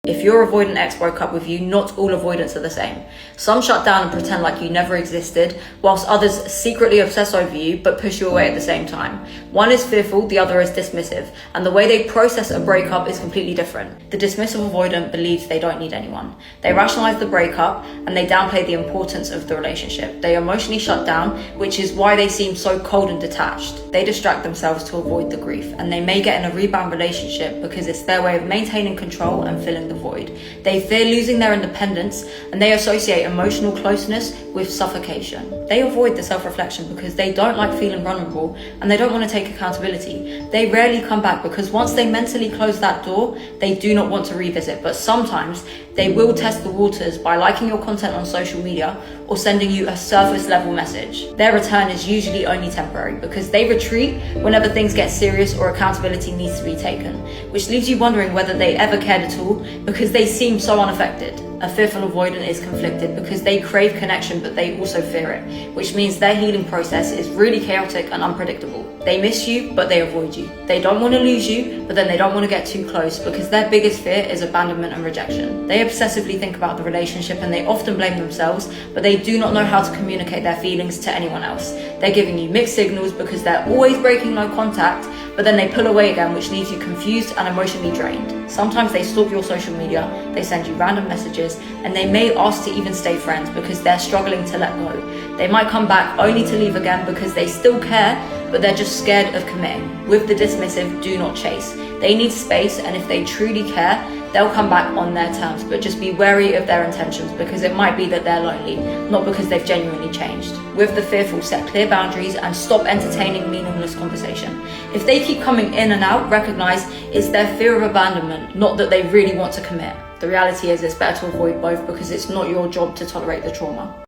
If your avoidant ex broke up with you, not all avoidants are the same. Some shut down and pretend like you never existed, whilst others secretly obsess over you but push you away at the same time. One is fearful, the other is dismissive, and the way they process a breakup is completely different. The dismissive avoidant believes they don't need anyone. They rationalize the breakup and they downplay the importance of the relationship. They emotionally shut down, which is why they seem so cold and detached. They distract themselves to avoid the grief, and they may get in a rebound relationship because it's their way of maintaining control and filling the void. They fear losing their independence, and they associate emotional closeness with suffocation. They avoid the self-reflection because they don't like feeling vulnerable and they don't want to take accountability. They rarely come back because once they mentally close that door, they do not want to revisit, but sometimes they will test the waters by liking your content on social media or sending you a surface level message. Their return is usually only temporary because they retreat whenever things get serious or accountability needs to be taken, which leaves you wondering whether they ever cared at all because they seem so unaffected. A fearful avoidant is conflicted because they crave connection but they also fear it, which means their healing process is really chaotic and unpredictable. They miss you but they avoid you. They don't want to lose you but then they don't want to get too close because their biggest fear is abandonment and rejection. They obsessively think about the relationship and they often blame themselves, but they do not know how to communicate their feelings to anyone else. They're giving you mixed signals because they're always breaking no contact, but then they pull away again, which leaves you confused and emotionally drained. Sometimes they stalk your social media, they send you random messages, and they may ask to even stay friends because they're struggling to let go. They might come back only to leave again because they still care, but they're just scared of committing. With the dismissive, do not chase. They need space, and if they truly care, they'll come back on their terms, but just be wary of their intentions because it might be that they're lonely, not because they've genuinely changed. With the fearful, set clear boundaries and stop entertaining meaningless conversation. If they keep coming in and out, recognize it's their fear of abandonment, not that they really want to commit. The reality is it's better to avoid both because it's not your job to tolerate the trauma.